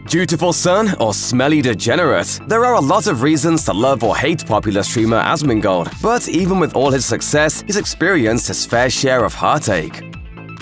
Dutiful son or smelly degenerate? There are a lot of reasons to love or hate popular streamer Asmongold, but even with all his success, he's experienced his fair share of heartache.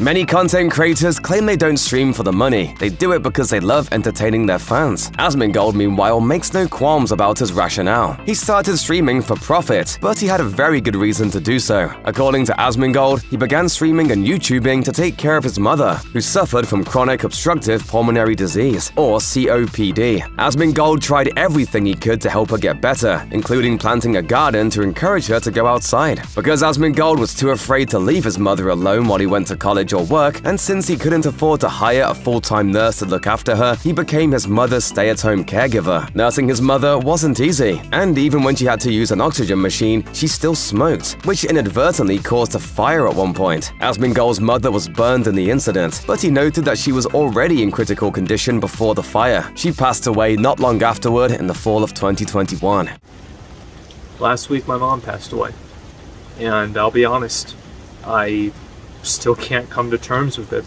Many content creators claim they don't stream for the money, they do it because they love entertaining their fans. Asmongold, meanwhile, makes no qualms about his rationale. He started streaming for profit, but he had a very good reason to do so. According to Asmongold, he began streaming and YouTubing to take care of his mother, who suffered from chronic obstructive pulmonary disease, or COPD. Asmongold tried everything he could to help her get better, including planting a garden to encourage her to go outside. Because Asmongold was too afraid to leave his mother alone while he went to college or work, and since he couldn't afford to hire a full-time nurse to look after her, he became his mother's stay-at-home caregiver. Nursing his mother wasn't easy, and even when she had to use an oxygen machine, she still smoked, which inadvertently caused a fire at one point. Asmongold's mother was burned in the incident, but he noted that she was already in critical condition before the fire. She passed away not long afterward in the fall of 2021. Last week my mom passed away, and I'll be honest, I still can't come to terms with it.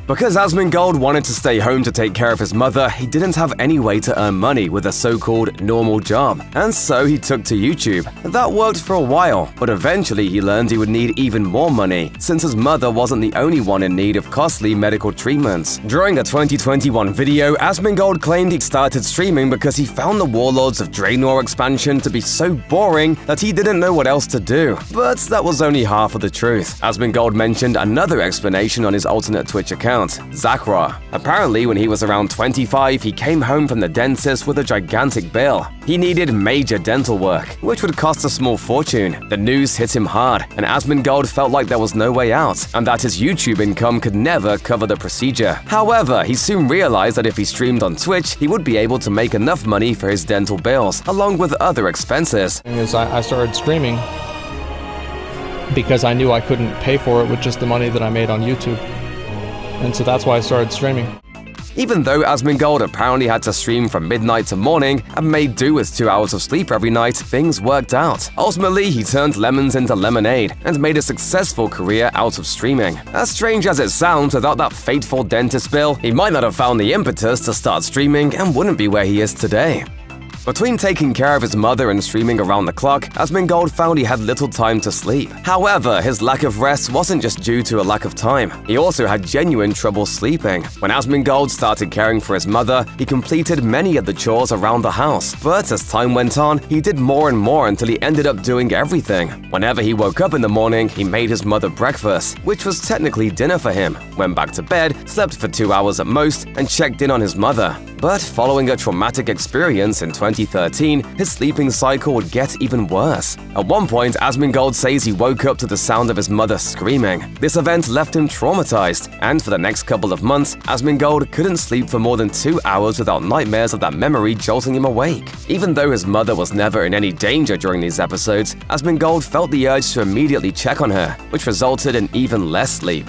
Because Asmongold wanted to stay home to take care of his mother, he didn't have any way to earn money with a so-called normal job, and so he took to YouTube. That worked for a while, but eventually he learned he would need even more money, since his mother wasn't the only one in need of costly medical treatments. During a 2021 video, Asmongold claimed he started streaming because he found the Warlords of Draenor expansion to be so boring that he didn't know what else to do. But that was only half of the truth. Asmongold mentioned another explanation on his alternate Twitch account, Zakra. Apparently, when he was around 25, he came home from the dentist with a gigantic bill. He needed major dental work, which would cost a small fortune. The news hit him hard, and Asmongold felt like there was no way out, and that his YouTube income could never cover the procedure. However, he soon realized that if he streamed on Twitch, he would be able to make enough money for his dental bills, along with other expenses. I started streaming because I knew I couldn't pay for it with just the money that I made on YouTube. And so that's why I started streaming. Even though Asmongold apparently had to stream from midnight to morning and made do with 2 hours of sleep every night, things worked out. Ultimately, he turned lemons into lemonade and made a successful career out of streaming. As strange as it sounds, without that fateful dentist bill, he might not have found the impetus to start streaming and wouldn't be where he is today. Between taking care of his mother and streaming around the clock, Asmongold found he had little time to sleep. However, his lack of rest wasn't just due to a lack of time. He also had genuine trouble sleeping. When Asmongold started caring for his mother, he completed many of the chores around the house. But as time went on, he did more and more until he ended up doing everything. Whenever he woke up in the morning, he made his mother breakfast, which was technically dinner for him, went back to bed, slept for 2 hours at most, and checked in on his mother. But following a traumatic experience in 2013, his sleeping cycle would get even worse. At one point, Asmongold says he woke up to the sound of his mother screaming. This event left him traumatized, and for the next couple of months, Asmongold couldn't sleep for more than 2 hours without nightmares of that memory jolting him awake. Even though his mother was never in any danger during these episodes, Asmongold felt the urge to immediately check on her, which resulted in even less sleep.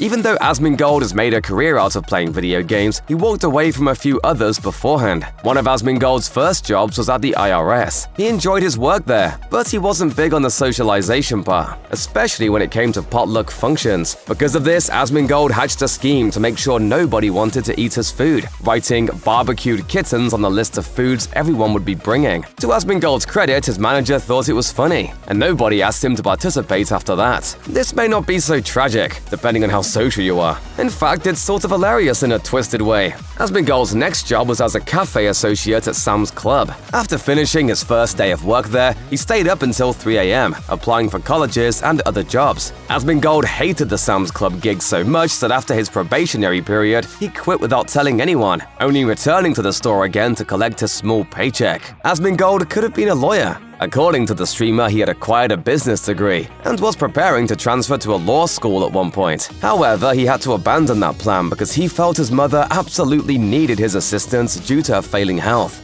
Even though Asmongold has made a career out of playing video games, he walked away from a few others beforehand. One of Asmongold's first jobs was at the IRS. He enjoyed his work there, but he wasn't big on the socialization part, especially when it came to potluck functions. Because of this, Asmongold hatched a scheme to make sure nobody wanted to eat his food, writing barbecued kittens on the list of foods everyone would be bringing. To Asmongold's credit, his manager thought it was funny, and nobody asked him to participate after that. This may not be so tragic, depending on how social you are. In fact, it's sort of hilarious in a twisted way. Asmongold's next job was as a cafe associate at Sam's Club. After finishing his first day of work there, he stayed up until 3 a.m., applying for colleges and other jobs. Asmongold hated the Sam's Club gig so much that after his probationary period, he quit without telling anyone, only returning to the store again to collect his small paycheck. Asmongold could have been a lawyer. According to the streamer, he had acquired a business degree and was preparing to transfer to a law school at one point. However, he had to abandon that plan because he felt his mother absolutely needed his assistance due to her failing health.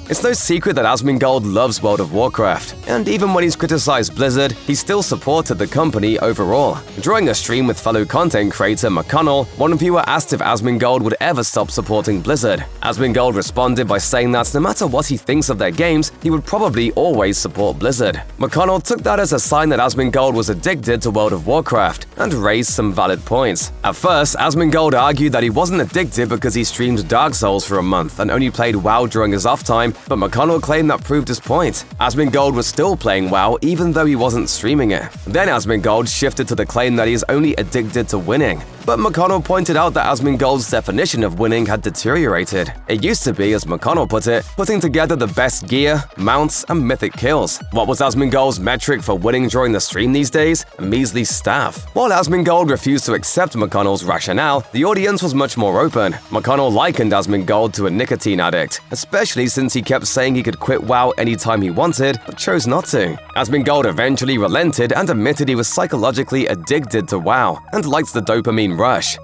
It's no secret that Asmongold loves World of Warcraft, and even when he's criticized Blizzard, he still supported the company overall. During a stream with fellow content creator McConnell, one viewer asked if Asmongold would ever stop supporting Blizzard. Asmongold responded by saying that no matter what he thinks of their games, he would probably always support Blizzard. McConnell took that as a sign that Asmongold was addicted to World of Warcraft and raised some valid points. At first, Asmongold argued that he wasn't addicted because he streamed Dark Souls for a month and only played WoW during his off time, but McConnell claimed that proved his point. Asmongold was still playing WoW even though he wasn't streaming it. Then Asmongold shifted to the claim that he is only addicted to winning. But McConnell pointed out that Asmongold's definition of winning had deteriorated. It used to be, as McConnell put it, putting together the best gear, mounts, and mythic kills. What was Asmongold's metric for winning during the stream these days? A measly staff. While Asmongold refused to accept McConnell's rationale, the audience was much more open. McConnell likened Asmongold to a nicotine addict, especially since he kept saying he could quit WoW anytime he wanted, but chose not to. Asmongold eventually relented and admitted he was psychologically addicted to WoW and liked the dopamine rush.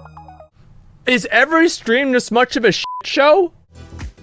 Is every stream this much of a shit show?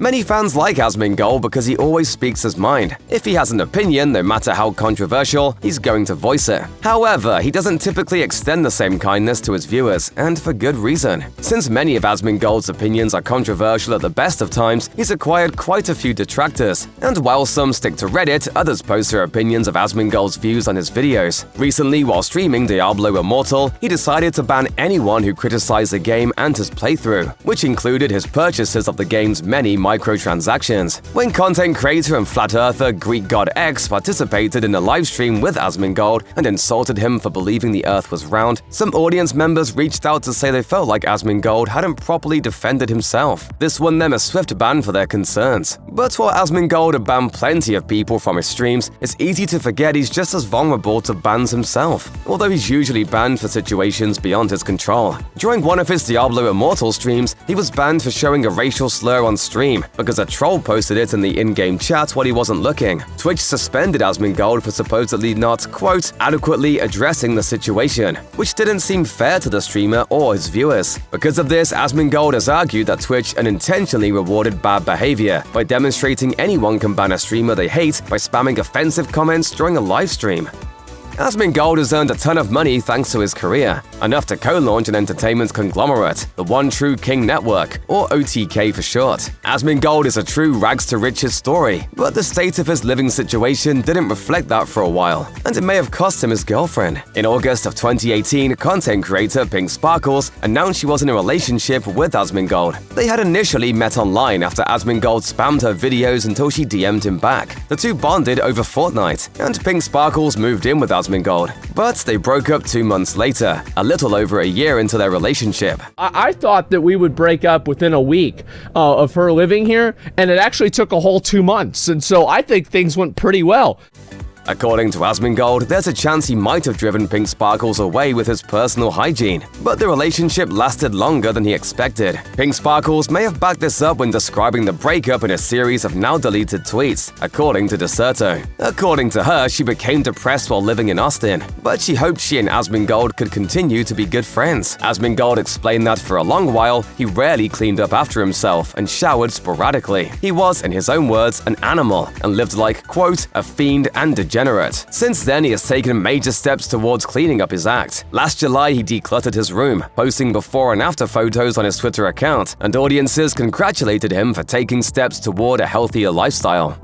Many fans like Asmongold because he always speaks his mind. If he has an opinion, no matter how controversial, he's going to voice it. However, he doesn't typically extend the same kindness to his viewers, and for good reason. Since many of Asmongold's opinions are controversial at the best of times, he's acquired quite a few detractors. And while some stick to Reddit, others post their opinions of Asmongold's views on his videos. Recently, while streaming Diablo Immortal, he decided to ban anyone who criticized the game and his playthrough, which included his purchases of the game's many microtransactions. When content creator and flat earther Greek God X participated in a livestream with Asmongold and insulted him for believing the earth was round, some audience members reached out to say they felt like Asmongold hadn't properly defended himself. This won them a swift ban for their concerns. But while Asmongold had banned plenty of people from his streams, it's easy to forget he's just as vulnerable to bans himself, although he's usually banned for situations beyond his control. During one of his Diablo Immortal streams, he was banned for showing a racial slur on stream because a troll posted it in the in-game chat while he wasn't looking. Twitch suspended Asmongold for supposedly not, quote, adequately addressing the situation, which didn't seem fair to the streamer or his viewers. Because of this, Asmongold has argued that Twitch unintentionally rewarded bad behavior by demonstrating anyone can ban a streamer they hate by spamming offensive comments during a live stream. Asmongold has earned a ton of money thanks to his career, enough to co-launch an entertainment conglomerate, the One True King Network, or OTK for short. Asmongold is a true rags-to-riches story, but the state of his living situation didn't reflect that for a while, and it may have cost him his girlfriend. In August of 2018, content creator Pink Sparkles announced she was in a relationship with Asmongold. They had initially met online after Asmongold spammed her videos until she DM'd him back. The two bonded over Fortnite, and Pink Sparkles moved in with Asmongold, but they broke up 2 months later, a little over a year into their relationship. I thought that we would break up within a week of her living here, and it actually took a whole 2 months, and so I think things went pretty well. According to Asmongold, there's a chance he might have driven Pink Sparkles away with his personal hygiene, but the relationship lasted longer than he expected. Pink Sparkles may have backed this up when describing the breakup in a series of now-deleted tweets, according to Decerto. According to her, she became depressed while living in Austin, but she hoped she and Asmongold could continue to be good friends. Asmongold explained that for a long while, he rarely cleaned up after himself and showered sporadically. He was, in his own words, an animal and lived like, quote, a fiend and degenerate. Since then, he has taken major steps towards cleaning up his act. Last July, he decluttered his room, posting before and after photos on his Twitter account, and audiences congratulated him for taking steps toward a healthier lifestyle.